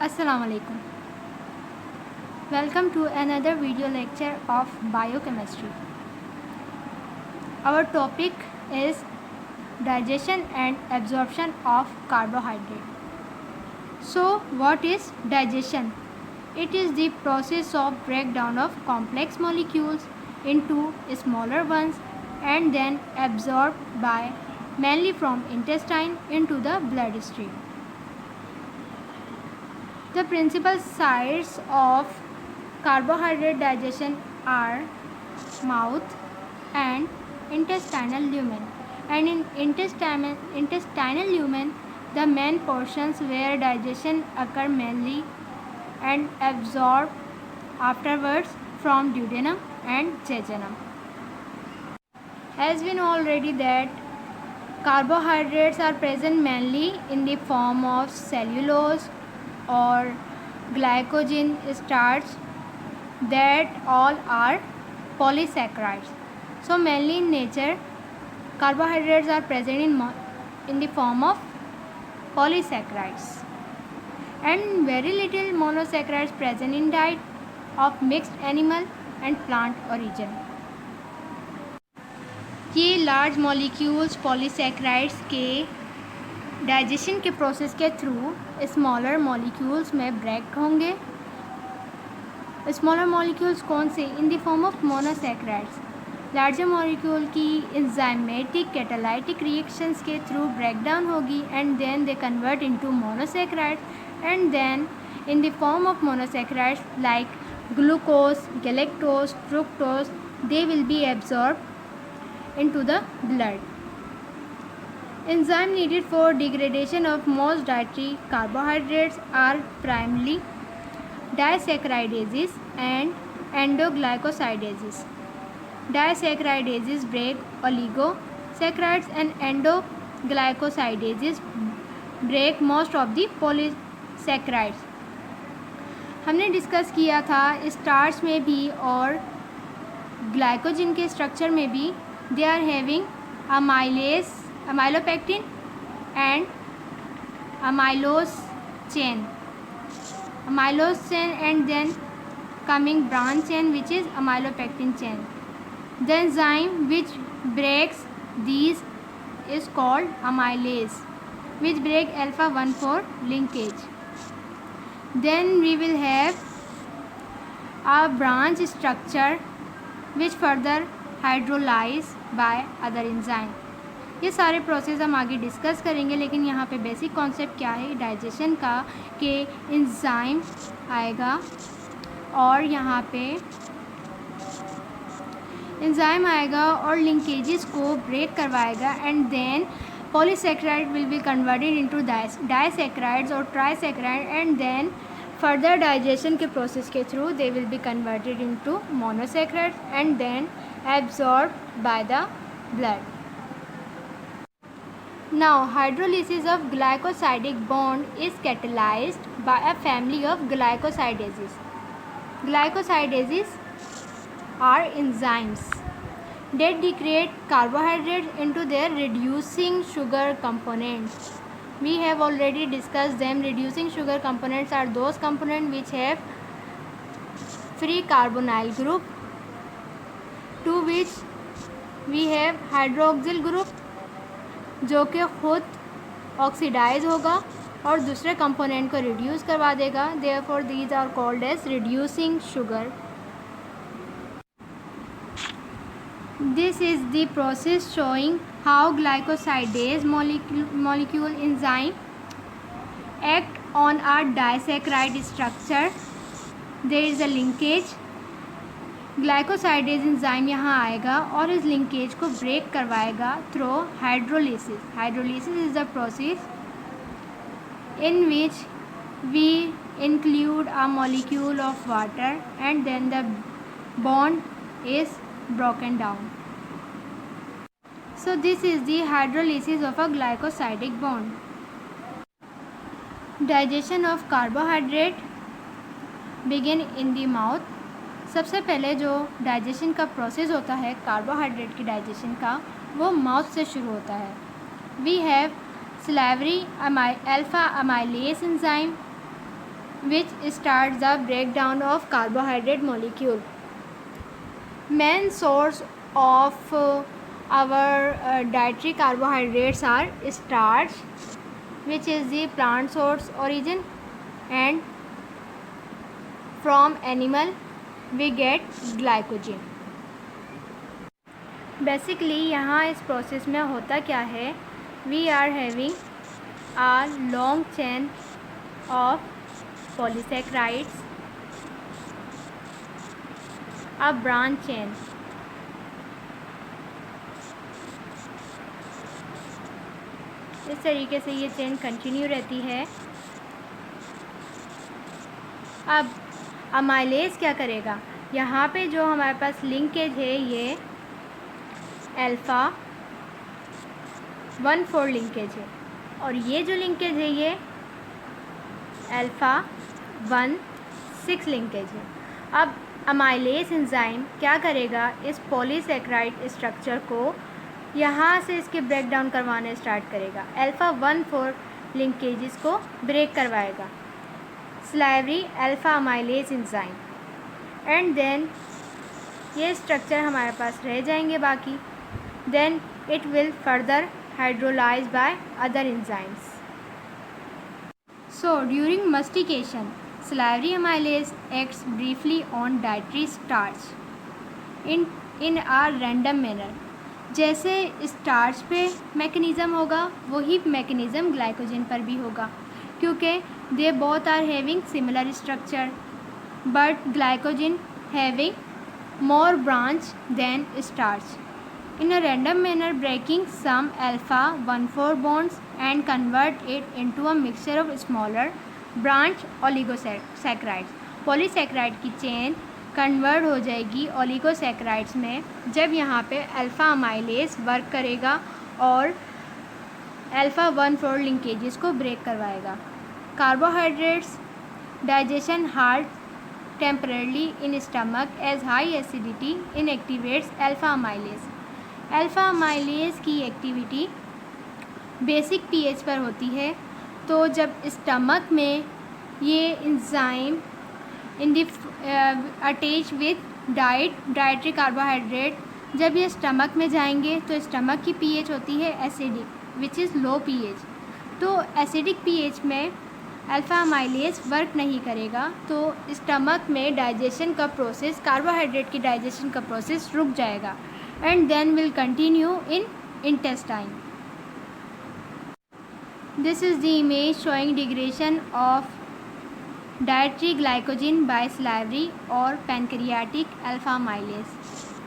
Assalamu alaikum. Welcome to another video lecture of biochemistry. Our topic is digestion and absorption of carbohydrate. So, what is digestion? It is the process of breakdown of complex molecules into smaller ones and then absorbed by mainly from intestine into the bloodstream. The principal sites of carbohydrate digestion are mouth and intestinal lumen. And in intestinal lumen, the main portions where digestion occur mainly and absorbed afterwards from duodenum and jejunum. As we know already that carbohydrates are present mainly in the form of cellulose or glycogen starch, that all are polysaccharides. So mainly in nature carbohydrates are present in the form of polysaccharides and very little monosaccharides present in diet of mixed animal and plant origin. ये large molecules polysaccharides के digestion के process के through smaller molecules में break होंगे. Smaller molecules कौन से? In the form of monosaccharides. Larger molecule की enzymatic catalytic reactions के थ्रू ब्रेक डाउन होगी and then they convert into monosaccharides and then in the form of monosaccharides like glucose, galactose, fructose, they will be absorbed into the blood. Enzyme needed for degradation of most dietary carbohydrates are primarily disaccharidases and endoglycosidases. Disaccharidases break oligosaccharides and endoglycosidases break most of the polysaccharides. हमने discuss किया था starch में भी और glycogen के structure में भी they are having amylase, amylopectin and amylose chain and then coming branch chain which is amylopectin chain. The enzyme which breaks these is called amylase, which break alpha 1 for linkage. Then we will have a branch structure which further hydrolyze by other enzyme. ये सारे process हम आगे discuss करेंगे, लेकिन यहाँ पे basic concept क्या है डाइजेशन का कि एंजाइम आएगा और यहाँ पे एंजाइम आएगा और लिंकेजेस को ब्रेक करवाएगा and then polysaccharide will be converted into disaccharides और trisaccharide and then further digestion के प्रोसेस के through they will be converted into monosaccharides and then absorbed by the blood. Now, hydrolysis of glycosidic bond is catalyzed by a family of glycosidases. Glycosidases are enzymes that degrade carbohydrates into their reducing sugar components. We have already discussed them. Reducing sugar components are those components which have free carbonyl group, to which we have hydroxyl group जो कि खुद oxidise होगा और दूसरे component को reduce करवा देगा. Therefore these are called as reducing sugar. This is the process showing how glycosidase molecule enzyme act on a disaccharide structure. There is a linkage. Glycosidase enzyme यहाँ आएगा और इस लिंकेज को ब्रेक करवाएगा through hydrolysis. Hydrolysis is the process in which we include a molecule of water and then the bond is broken down. So this is the hydrolysis of a glycosidic bond. Digestion of carbohydrate begin in the mouth. सबसे पहले जो digestion का process होता है carbohydrate की digestion का, वो mouth से शुरू होता है. We have salivary alpha amylase enzyme which starts the breakdown of carbohydrate molecule. Main source of our dietary carbohydrates are starch, which is the plant source origin, and from animal we get glycogen. Basically यहाँ इस process में होता क्या है, we are having a long chain of polysaccharides, a branch chain. इस तरीके से ये चेन कंटिन्यू रहती है. अब अमाइलेज क्या करेगा, यहाँ पे जो हमारे पास लिंकेज है ये अल्फ़ा 1,4 लिंकेज है, और ये जो लिंकेज है ये अल्फ़ा 1,6 लिंकेज है. अब अमाइलेज एंजाइम क्या करेगा, इस पॉलीसैकेराइड स्ट्रक्चर को यहाँ से इसके ब्रेक डाउन करवाने स्टार्ट करेगा. अल्फ़ा 1,4 लिंकेजेस को ब्रेक करवाएगा salivary alpha amylase enzyme, and then ये स्ट्रक्चर हमारे पास रह जाएंगे बाकी. Then it will further hydrolyse by other enzymes. So during mastication, salivary amylase acts briefly on dietary starch in a random manner. जैसे starch पे mechanism होगा वही मैकेनिज़्म ग्लाइकोजन पर भी होगा, क्योंकि they both are having similar structure, but glycogen having more branch than starch. In a random manner, breaking some alpha 1,4 bonds and convert it into a mixture of smaller branch oligosaccharides. Polysaccharide की chain convert हो जाएगी oligosaccharides में जब यहाँ पे alpha amylase work करेगा और alpha 1,4 linkages को ब्रेक करवाएगा. Carbohydrates digestion halts temporarily in stomach as high acidity inactivates alpha amylase. Alpha amylase की एक्टिविटी बेसिक पीएच पर होती है, तो जब स्टमक में ये enzyme in the attach with dietary carbohydrate, जब ये स्टमक में जाएंगे तो स्टमक की पीएच होती है acidic which is low pH. तो एसिडिक पीएच में अल्फ़ा अमाइलेज वर्क नहीं करेगा, तो स्टमक में डाइजेशन का प्रोसेस, कार्बोहाइड्रेट की डाइजेशन का प्रोसेस रुक जाएगा, and then will continue in intestine. This is the image showing degradation of dietary glycogen by salivary or pancreatic alpha amylase.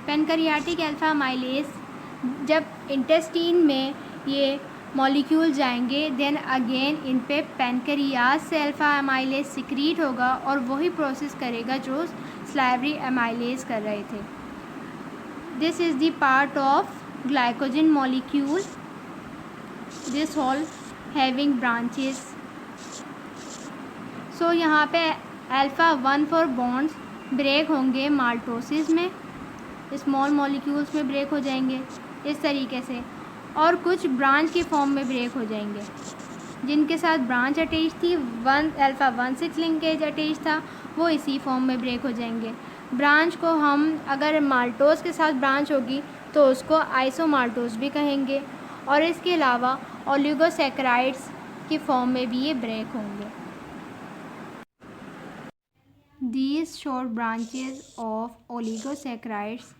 Pancreatic alpha amylase जब इंटेस्टीन में ये molecule जाएंगे, then again in पे pancreas से alpha amylase secrete होगा और वही process करेगा जो salivary amylase कर रहे थे. This is the part of glycogen molecule, this all having branches. So यहाँ पे अल्फ़ा 1,4 बॉन्ड्स ब्रेक होंगे माल्टोसिस में, स्मॉल मॉलिक्यूल्स में ब्रेक हो जाएंगे इस तरीके से, और कुछ ब्रांच के फॉर्म में ब्रेक हो जाएंगे. जिनके साथ ब्रांच अटैच थी, अल्फ़ा 1,6 लिंकेज अटैच था, वो इसी फॉर्म में ब्रेक हो जाएंगे. ब्रांच को हम अगर माल्टोस के साथ ब्रांच होगी तो उसको आइसोमाल्टोस भी कहेंगे, और इसके अलावा ओलिगोसैकेराइड्स की फॉर्म में भी ये ब्रेक होंगे. These short branches of oligosaccharides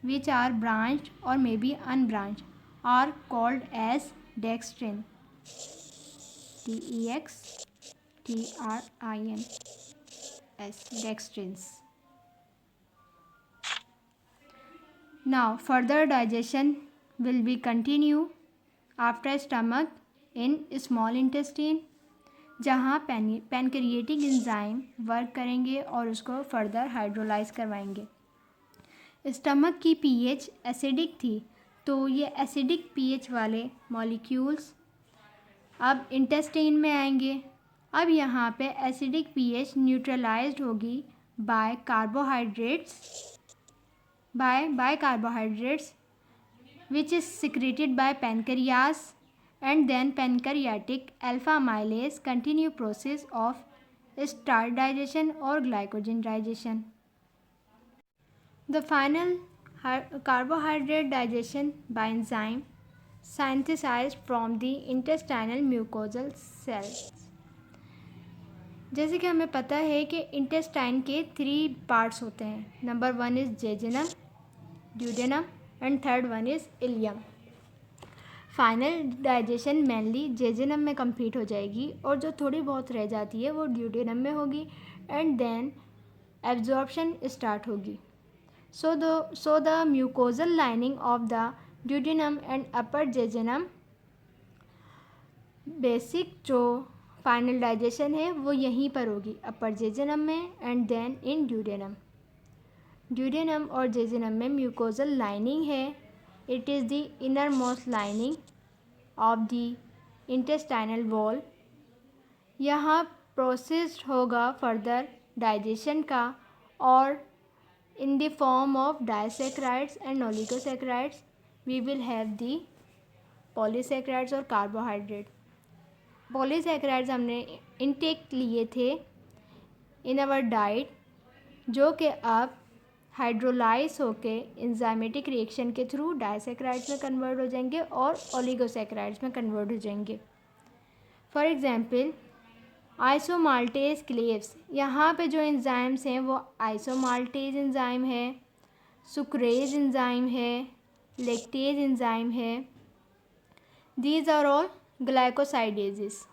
which are branched or maybe unbranched are called as dextrin. DEXTRINS, dextrins. Now further digestion will be continue after stomach in small intestine, जहाँ pancreatic enzyme work करेंगे और उसको further hydrolyse करवाएंगे. Stomach की pH acidic थी, तो ये acidic pH वाले मॉलिक्यूल्स अब इंटेस्टाइन में आएंगे. अब यहाँ पे एसिडिक पीएच न्यूट्रलाइज्ड होगी bye carbohydrates which is secreted by pancreas, and then pancreatic alpha amylase continue process of starch digestion or glycogen digestion. The final carbohydrate digestion by enzyme synthesized from the intestinal mucosal cells. जैसे कि हमें पता है कि intestine के 3 parts होते हैं. Number 1 is jejunum, duodenum and third one is ileum. Final digestion mainly jejunum में कंप्लीट हो जाएगी और जो थोड़ी बहुत रह जाती है वो ड्यूडेनम में होगी एंड देन एब्जॉर्प्शन स्टार्ट होगी. So the mucosal lining of the duodenum and upper jejunum basic जो फाइनल डाइजेशन है वो यहीं पर होगी, अपर जेजुनम में and then in duodenum. Duodenum और जेजुनम में म्यूकोजल लाइनिंग है. It is the inner most lining of the intestinal wall. यहाँ प्रोसेस्ड होगा फर्दर डाइजेशन का और in the form of disaccharides and oligosaccharides we will have the polysaccharides और carbohydrate. polysaccharides हमने intake लिए थे in our diet जो कि अब हाइड्रोलाइज होके इंजाइमेटिक रिएक्शन के थ्रू डाइसैक्राइड्स में कन्वर्ट हो जाएंगे और ओलिगोसैक्राइड्स में कन्वर्ट हो जाएंगे. फॉर एग्जांपल आइसोमाल्टेज क्लेव्स, यहाँ पे जो एंजाइम्स हैं वो आइसोमाल्टेज एंजाइम है, सुक्रेज एंजाइम है, लैक्टेज एंजाइम है. These are all glycosidases.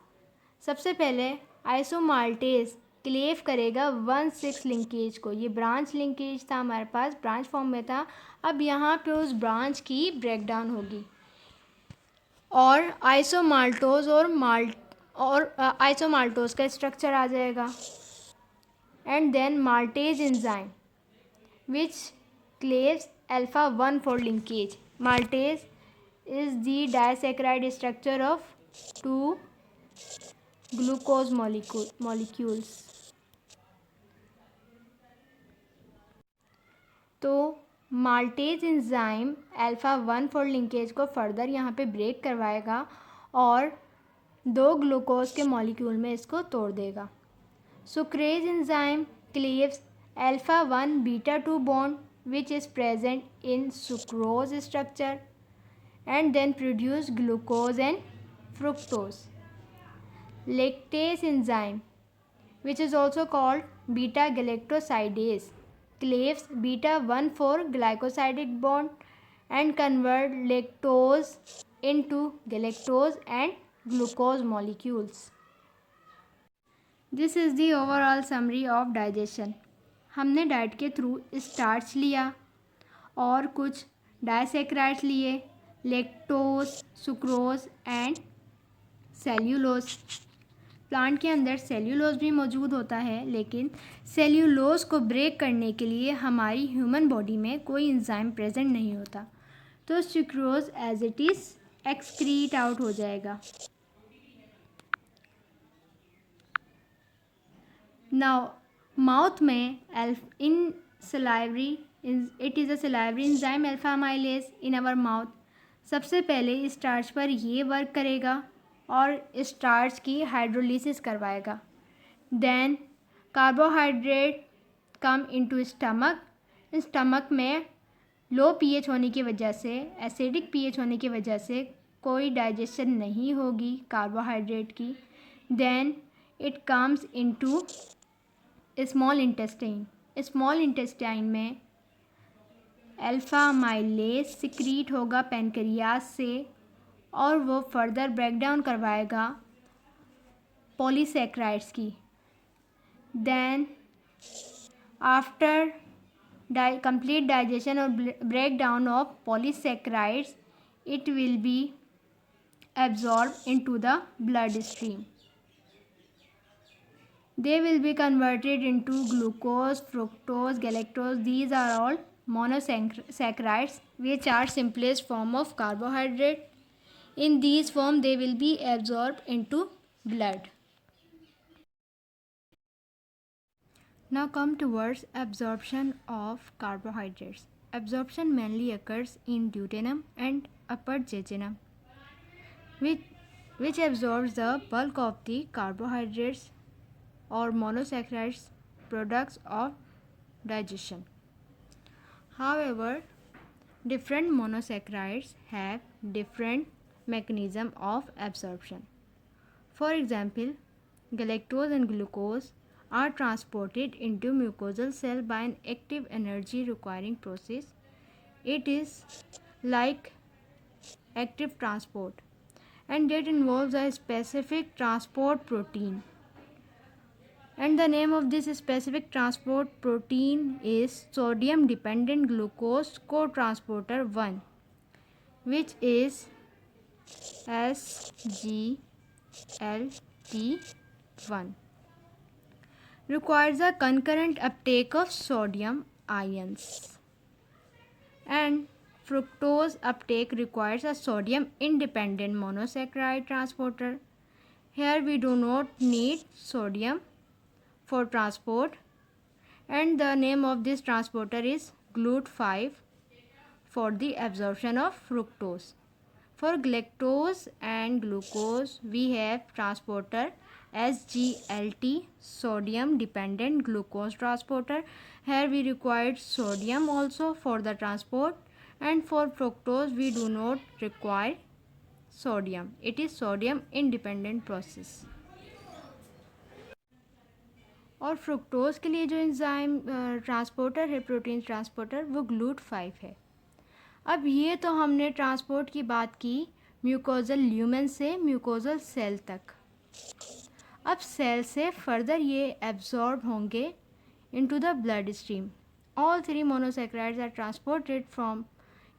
सबसे पहले आइसोमाल्टेज क्लेव करेगा 1,6 लिंकेज को. ये ब्रांच लिंकेज था हमारे पास, ब्रांच फॉर्म में था. अब यहाँ पे उस ब्रांच की ब्रेकडाउन होगी और आइसोमाल्टोज और आइसोमाल्टोज का स्ट्रक्चर आ जाएगा. And then maltase enzyme which cleaves alpha 1,4 linkage. Maltase is the disaccharide structure of 2 glucose molecules. तो माल्टेज एंजाइम अल्फा 1,4 लिंकेज को फर्दर यहाँ पे ब्रेक करवाएगा और 2 ग्लूकोज के मॉलिक्यूल में इसको तोड़ देगा. Sucrase enzyme cleaves alpha 1 beta 2 bond which is present in sucrose structure and then produce glucose and fructose. Lactase enzyme which is also called beta galactosidase cleaves beta 1,4 glycosidic bond and convert lactose into galactose and glucose molecules. This is the overall summary of digestion. हमने diet के through starch लिया और कुछ डाइसैक्राइड्स लिए, lactose, sucrose and cellulose. Plant के अंदर cellulose भी मौजूद होता है, लेकिन सेल्यूलोज को ब्रेक करने के लिए हमारी ह्यूमन बॉडी में कोई एंजाइम प्रेजेंट नहीं होता, तो sucrose as it is excrete out हो जाएगा. नाउ माउथ में in salivary it is a salivary enzyme alpha amylase in our mouth. सबसे पहले स्टार्च पर ये वर्क करेगा और स्टार्च की हाइड्रोलिसिस करवाएगा. Then carbohydrate come into stomach. Stomach में लो पीएच होने की वजह से, एसिडिक पीएच होने की वजह से कोई डाइजेशन नहीं होगी कार्बोहाइड्रेट की. Then it comes into small intestine. Small intestine में अल्फा अमाइलेज सिक्रीट होगा पैनक्रियाज से और वो फर्दर ब्रेकडाउन करवाएगा पॉलीसैक्राइड्स की. देन आफ्टर कंप्लीट डाइजेशन और breakdown of polysaccharides it will be absorbed into the bloodstream. They will be converted into glucose, fructose, galactose. These are all monosaccharides which are simplest form of carbohydrate. In these form they will be absorbed into blood. Now come towards absorption of carbohydrates. Absorption mainly occurs in duodenum and upper jejunum, which absorbs the bulk of the carbohydrates or monosaccharides products of digestion. However, different monosaccharides have different mechanism of absorption. For example, galactose and glucose are transported into mucosal cell by an active energy requiring process. It is like active transport, and that involves a specific transport protein. And the name of this specific transport protein is sodium dependent glucose cotransporter 1, which is SGLT1. Requires a concurrent uptake of sodium ions, and fructose uptake requires a sodium independent monosaccharide transporter. Here we do not need sodium for transport, and the name of this transporter is GLUT5 for the absorption of fructose. For galactose and glucose we have transporter SGLT, sodium dependent glucose transporter. Here we required sodium also for the transport, and for fructose we do not require sodium. It is sodium independent process. और fructose के लिए जो enzyme transporter है, protein transporter, वो GLUT5 है. अब ये तो हमने ट्रांसपोर्ट की बात की म्यूकोजल ल्यूमेन से म्यूकोजल सेल तक. अब सेल से फर्दर ये एब्जॉर्ब होंगे into the blood stream. All three monosaccharides are transported from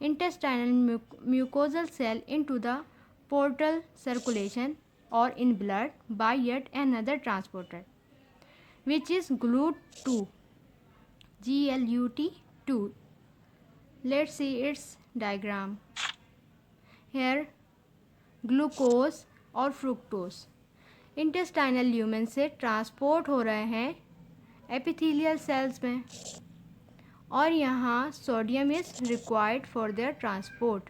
intestinal mucosal cell into the portal circulation और in blood by yet another transporter, which is GLUT2, GLUT2. Let's see its diagram. Here glucose और fructose intestinal lumen से transport हो रहे हैं epithelial cells में, और यहाँ sodium is required for there transport.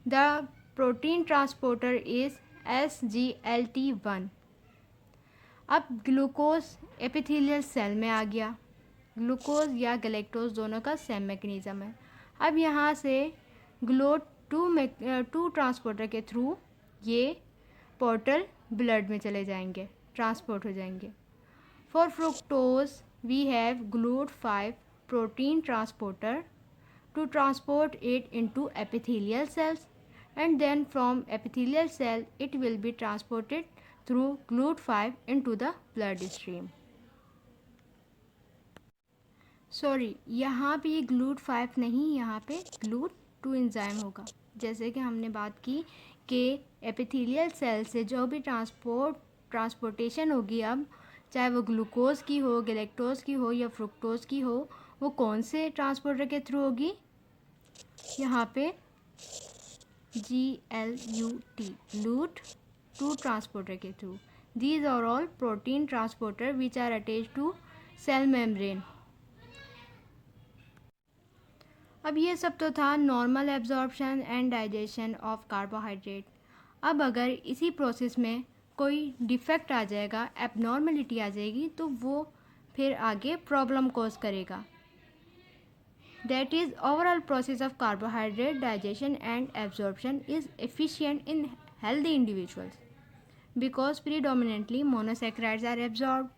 The protein transporter is SGLT1. अब glucose epithelial cell में आ गया. ग्लूकोज या गैलेक्टोज दोनों का सेम मैकेनिज़्म है. अब यहाँ से GLUT2 ट्रांसपोर्टर के थ्रू ये पोर्टल ब्लड में चले जाएंगे, ट्रांसपोर्ट हो जाएंगे. For fructose we have GLUT5 protein transporter to transport it into epithelial cells, and then from epithelial cell it will be transported through GLUT5 into the blood stream. Sorry, यहाँ पे ये GLUT5 नहीं, यहाँ पे GLUT2 enzyme होगा. जैसे कि हमने बात की कि एपिथेलियल सेल से जो भी ट्रांसपोर्टेशन होगी, अब चाहे वो ग्लूकोज की हो, गैलेक्टोज की हो या फ्रुक्टोज की हो, वो कौन से ट्रांसपोर्टर के थ्रू होगी? यहाँ पे GLUT2 transporter के through. These are all protein transporter which are attached to cell membrane. अब ये सब तो था normal absorption and digestion of carbohydrate. अब अगर इसी प्रोसेस में कोई डिफेक्ट आ जाएगा, एबनॉर्मलिटी आ जाएगी, तो वो फिर आगे प्रॉब्लम कॉज करेगा. That is, overall process of carbohydrate digestion and absorption is efficient in healthy individuals because predominantly monosaccharides are absorbed.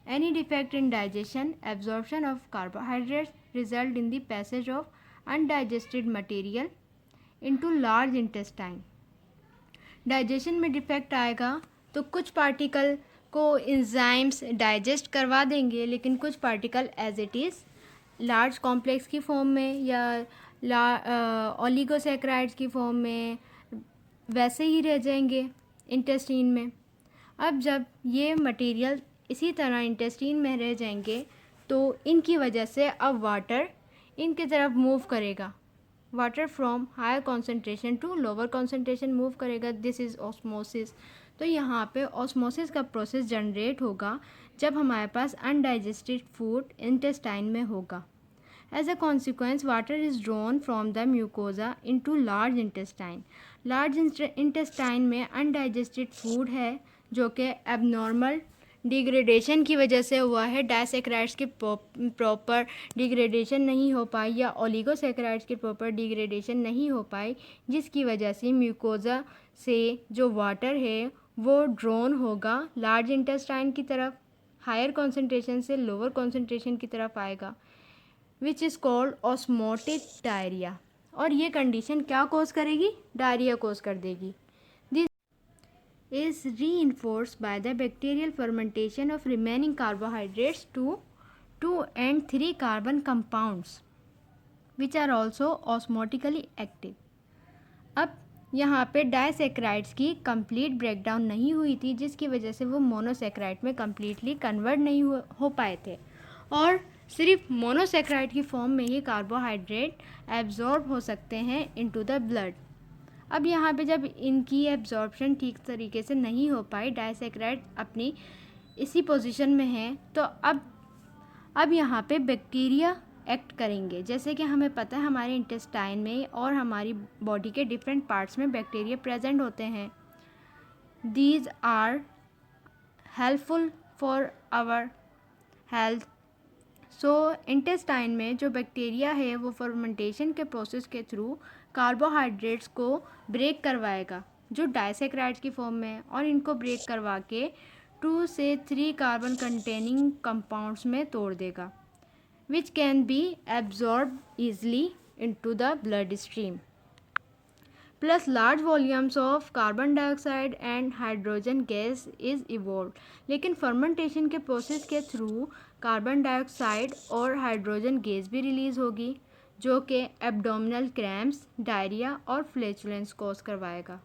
Any defect in digestion, absorption of carbohydrates result in the passage of undigested material into large intestine. Digestion में defect आएगा तो कुछ particle को enzymes digest करवा देंगे, लेकिन कुछ particle as it is large complex की फॉर्म में या ओलिगोसैकेराइड्स की फॉर्म में वैसे ही रह जाएंगे इंटेस्टीन में. अब जब ये मटेरियल इसी तरह इंटेस्टीन में रह जाएंगे तो इनकी वजह से अब वाटर इनकी तरफ मूव करेगा. Water from higher concentration to lower concentration move करेगा. This is osmosis. तो यहाँ पे ऑस्मोसिस का प्रोसेस जनरेट होगा जब हमारे पास अनडाइजेस्टेड फूड इंटेस्टाइन में होगा. As a consequence water is drawn from the mucosa into large intestine. Large intestine में अनडाइजेस्टेड फूड है जो कि एबनॉर्मल डिग्रेडेशन की वजह से हुआ है, डाइसैकेराइड्स की प्रॉपर डिग्रेडेशन नहीं हो पाई या ओलिगोसैकेराइड्स की प्रॉपर डिग्रेडेशन नहीं हो पाई, जिसकी वजह से म्यूकोजा से जो वाटर है वो ड्रॉन होगा लार्ज इंटेस्टाइन की तरफ, हायर कॉन्सेंट्रेशन से लोअर कॉन्सेंट्रेशन की तरफ आएगा, which is called osmotic diarrhoea. और ये कंडीशन क्या कॉज करेगी? डायरिया कॉज कर देगी। Is reinforced by the bacterial fermentation of remaining carbohydrates to 2 and 3 carbon compounds which are also osmotically active। अब यहाँ पे डाइसैकेराइड्स की कंप्लीट ब्रेकडाउन नहीं हुई थी, जिसकी वजह से वो मोनोसैकेराइड में कम्प्लीटली कन्वर्ट नहीं हो पाए थे और सिर्फ मोनोसैकेराइड की फॉर्म में ही कार्बोहाइड्रेट एब्जॉर्ब हो सकते हैं इनटू द ब्लड। अब यहाँ पे जब इनकी एब्जॉर्प्शन ठीक तरीके से नहीं हो पाई, डाइसैकेराइड अपनी इसी पोजीशन में है, तो अब यहाँ पे बैक्टीरिया एक्ट करेंगे। जैसे कि हमें पता है हमारे इंटेस्टाइन में और हमारी बॉडी के डिफरेंट पार्ट्स में बैक्टीरिया प्रेजेंट होते हैं। These are helpful for our health. So intestine में जो बैक्टीरिया है वो फर्मेंटेशन के प्रोसेस के थ्रू कार्बोहाइड्रेट्स को ब्रेक करवाएगा जो डाइसैकेराइड्स की फॉर्म में है, और इनको ब्रेक करवा के 2 से 3 कार्बन कंटेनिंग कंपाउंड्स में तोड़ देगा, which can be absorb easily into the blood stream. Plus large volumes of carbon dioxide and hydrogen gas is evolve. लेकिन फर्मेंटेशन के प्रोसेस के थ्रू कार्बन डाइऑक्साइड और हाइड्रोजन गैस भी रिलीज़ होगी, जो कि एब्डोमिनल क्रैम्प्स, डायरिया और flatulence cause करवाएगा।